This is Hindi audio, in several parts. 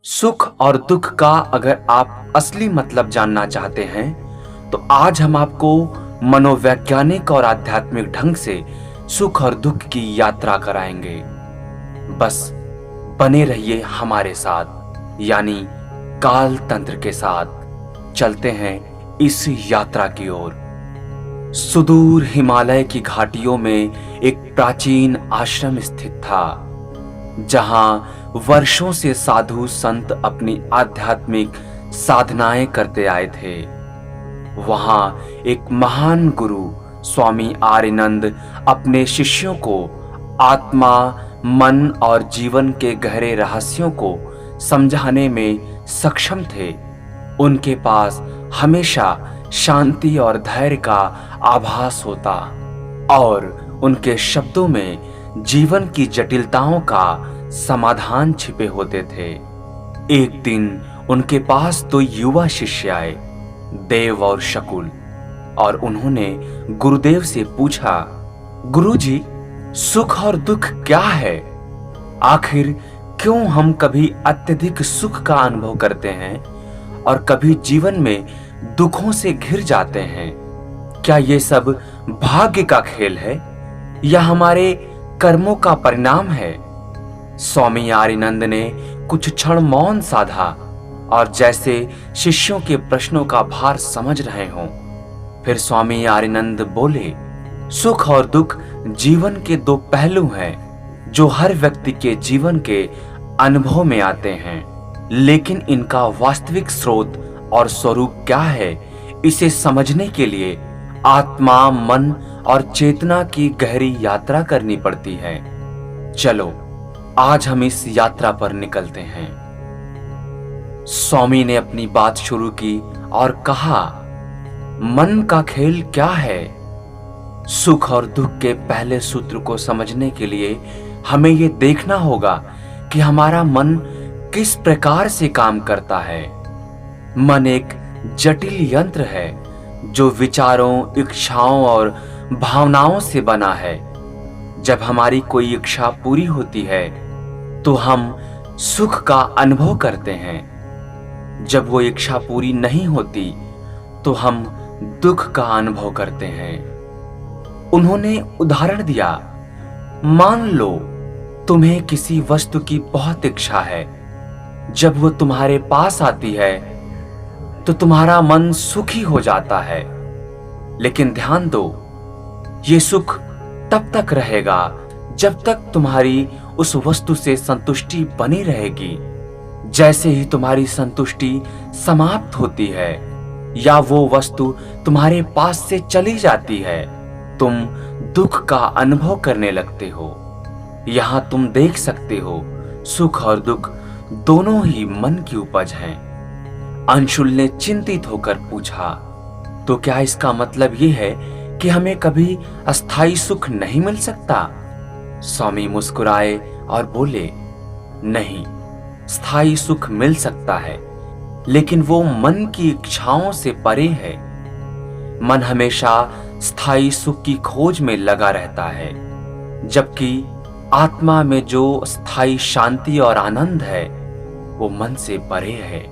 सुख और दुख का अगर आप असली मतलब जानना चाहते हैं तो आज हम आपको मनोवैज्ञानिक और आध्यात्मिक ढंग से सुख और दुख की यात्रा कराएंगे। बस बने रहिए हमारे साथ, यानी काल तंत्र के साथ चलते हैं इस यात्रा की ओर। सुदूर हिमालय की घाटियों में एक प्राचीन आश्रम स्थित था, जहां वर्षों से साधु संत अपनी आध्यात्मिक साधनाएं करते आए थे। वहां एक महान गुरु स्वामी आर्यनंद अपने शिष्यों को आत्मा, मन और जीवन के गहरे रहस्यों को समझाने में सक्षम थे। उनके पास हमेशा शांति और धैर्य का आभास होता और उनके शब्दों में जीवन की जटिलताओं का समाधान छिपे होते थे। एक दिन उनके पास दो युवा शिष्य आए, देव और शकुल, और उन्होंने गुरुदेव से पूछा, गुरुजी, सुख और दुख क्या है? आखिर क्यों हम कभी अत्यधिक सुख का अनुभव करते हैं और कभी जीवन में दुखों से घिर जाते हैं? क्या ये सब भाग्य का खेल है या हमारे कर्मों का परिणाम है? स्वामी आर्यनंद ने कुछ क्षण मौन साधा और जैसे शिष्यों के प्रश्नों का भार समझ रहे हों, फिर स्वामी आर्यनंद बोले, सुख और दुख जीवन के दो पहलू हैं जो हर व्यक्ति के जीवन के अनुभव में आते हैं, लेकिन इनका वास्तविक स्रोत और स्वरूप क्या है, इसे समझने के लिए आत्मा, मन और चेतना की गहरी यात्रा करनी पड़ती है। चलो आज हम इस यात्रा पर निकलते हैं। स्वामी ने अपनी बात शुरू की और कहा, मन का खेल क्या है? सुख और दुख के पहले सूत्र को समझने के लिए हमें यह देखना होगा कि हमारा मन किस प्रकार से काम करता है। मन एक जटिल यंत्र है जो विचारों, इच्छाओं और भावनाओं से बना है। जब हमारी कोई इच्छा पूरी होती है तो हम सुख का अनुभव करते हैं। जब वो इच्छा पूरी नहीं होती तो हम दुख का अनुभव करते हैं। उन्होंने उदाहरण दिया, मान लो तुम्हें किसी वस्तु की बहुत इच्छा है। जब वो तुम्हारे पास आती है तो तुम्हारा मन सुखी हो जाता है, लेकिन ध्यान दो, ये सुख तब तक रहेगा जब तक तुम्हारी उस वस्तु से संतुष्टि बनी रहेगी। जैसे ही तुम्हारी संतुष्टि समाप्त होती है या वो वस्तु तुम्हारे पास से चली जाती है, तुम दुख का अनुभव करने लगते हो। यहां तुम देख सकते हो, सुख और दुख दोनों ही मन की उपज हैं। अंशुल ने चिंतित होकर पूछा, तो क्या इसका मतलब यह है कि हमें कभी अस्थाई सुख नहीं मिल सकता? स्वामी मुस्कुराए और बोले, नहीं, स्थायी सुख मिल सकता है, लेकिन वो मन की इच्छाओं से परे है। मन हमेशा स्थायी सुख की खोज में लगा रहता है, जबकि आत्मा में जो स्थायी शांति और आनंद है वो मन से परे है।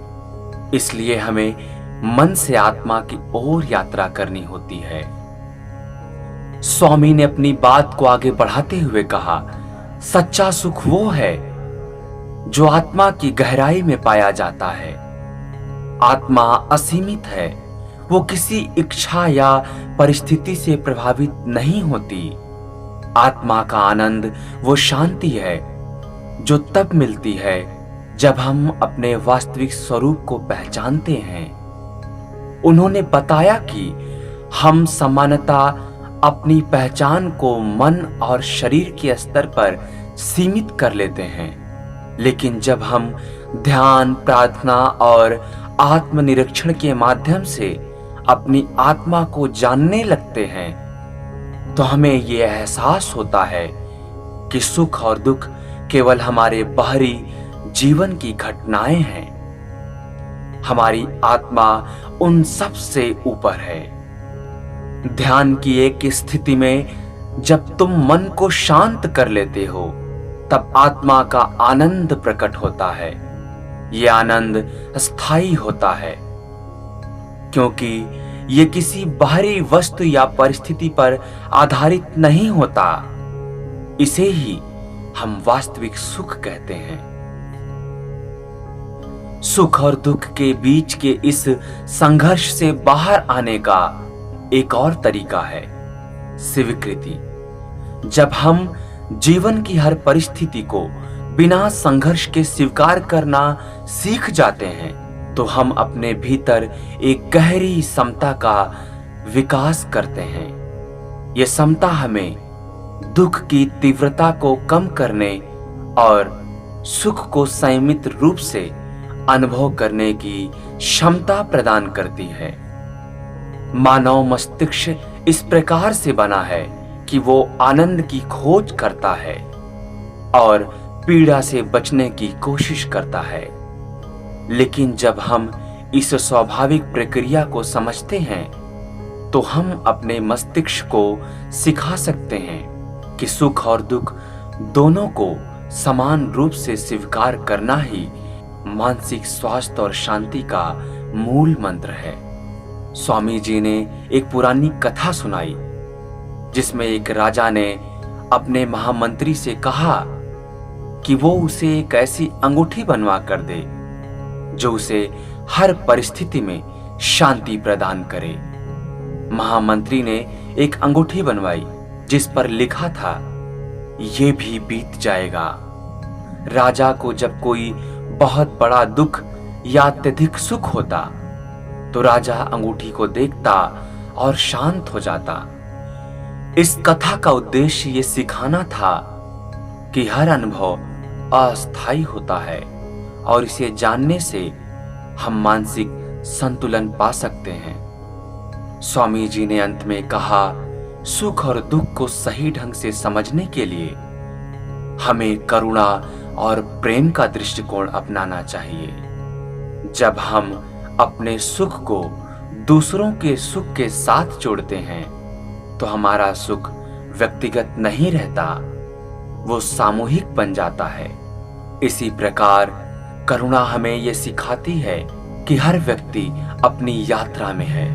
इसलिए हमें मन से आत्मा की ओर यात्रा करनी होती है। स्वामी ने अपनी बात को आगे बढ़ाते हुए कहा, सच्चा सुख वो है जो आत्मा की गहराई में पाया जाता है। आत्मा असीमित है, वो किसी इच्छा या परिस्थिति से प्रभावित नहीं होती। आत्मा का आनंद वो शांति है जो तब मिलती है जब हम अपने वास्तविक स्वरूप को पहचानते हैं। उन्होंने बताया कि हम सामान्यतः अपनी पहचान को मन और शरीर के स्तर पर सीमित कर लेते हैं, लेकिन जब हम ध्यान, प्रार्थना और आत्मनिरीक्षण के माध्यम से अपनी आत्मा को जानने लगते हैं तो हमें यह एहसास होता है कि सुख और दुख केवल हमारे बाहरी जीवन की घटनाएं हैं। हमारी आत्मा उन सब से ऊपर है। ध्यान की एक स्थिति में जब तुम मन को शांत कर लेते हो तब आत्मा का आनंद प्रकट होता है। ये आनंद स्थायी होता है, क्योंकि ये किसी बाहरी वस्तु या परिस्थिति पर आधारित नहीं होता। इसे ही हम वास्तविक सुख कहते हैं। सुख और दुख के बीच के इस संघर्ष से बाहर आने का एक और तरीका है स्वीकृति। जब हम जीवन की हर परिस्थिति को बिना संघर्ष के स्वीकार करना सीख जाते हैं, तो हम अपने भीतर एक गहरी समता का विकास करते हैं। यह समता हमें दुख की तीव्रता को कम करने और सुख को संयमित रूप से अनुभव करने की क्षमता प्रदान करती है। मानव मस्तिष्क इस प्रकार से बना है कि वो आनंद की खोज करता है और पीड़ा से बचने की कोशिश करता है। लेकिन जब हम इस स्वाभाविक प्रक्रिया को समझते हैं, तो हम अपने मस्तिष्क को सिखा सकते हैं कि सुख और दुख दोनों को समान रूप से स्वीकार करना ही मानसिक स्वास्थ्य और शांति का मूल मंत्र है। स्वामी जी ने एक पुरानी कथा सुनाई, जिसमें एक राजा ने अपने महामंत्री से कहा कि वो उसे एक ऐसी अंगूठी बनवा कर दे जो उसे हर परिस्थिति में शांति प्रदान करे। महामंत्री ने एक अंगूठी बनवाई जिस पर लिखा था, ये भी बीत जाएगा। राजा को जब कोई बहुत बड़ा दुख या अत्यधिक सुख होता, तो राजा अंगूठी को देखता और शांत हो जाता। इस कथा का उद्देश्य ये सिखाना था कि हर अनुभव अस्थायी होता है और इसे जानने से हम मानसिक संतुलन पा सकते हैं। स्वामी जी ने अंत में कहा, सुख और दुख को सही ढंग से समझने के लिए हमें करुणा और प्रेम का दृष्टिकोण अपनाना चाहिए। जब हम अपने सुख को दूसरों के सुख के साथ जोड़ते हैं, तो हमारा सुख व्यक्तिगत नहीं रहता, वो सामूहिक बन जाता है। इसी प्रकार करुणा हमें यह सिखाती है कि हर व्यक्ति अपनी यात्रा में है,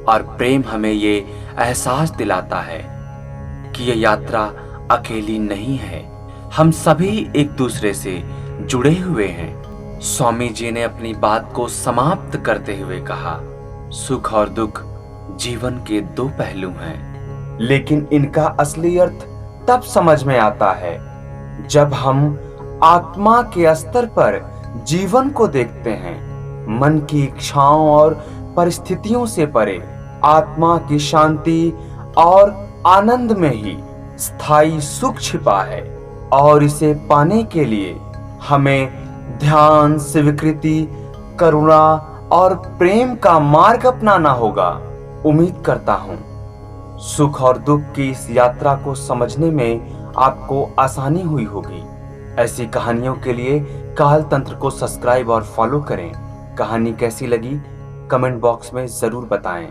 और प्रेम हमें ये एहसास दिलाता है कि यह यात्रा अकेली नहीं है, हम सभी एक दूसरे से जुड़े हुए हैं। स्वामी जी ने अपनी बात को समाप्त करते हुए कहा, सुख और दुख जीवन के दो पहलू हैं, लेकिन इनका असली अर्थ तब समझ में आता है जब हम आत्मा के स्तर पर जीवन को देखते हैं। मन की इच्छाओं और परिस्थितियों से परे आत्मा की शांति और आनंद में ही स्थायी सुख छिपा है, और इसे पाने के लिए हमें ध्यान, स्वीकृति, करुणा और प्रेम का मार्ग अपनाना होगा। उम्मीद करता हूं सुख और दुख की इस यात्रा को समझने में आपको आसानी हुई होगी। ऐसी कहानियों के लिए काल तंत्र को सब्सक्राइब और फॉलो करें। कहानी कैसी लगी कमेंट बॉक्स में जरूर बताएं।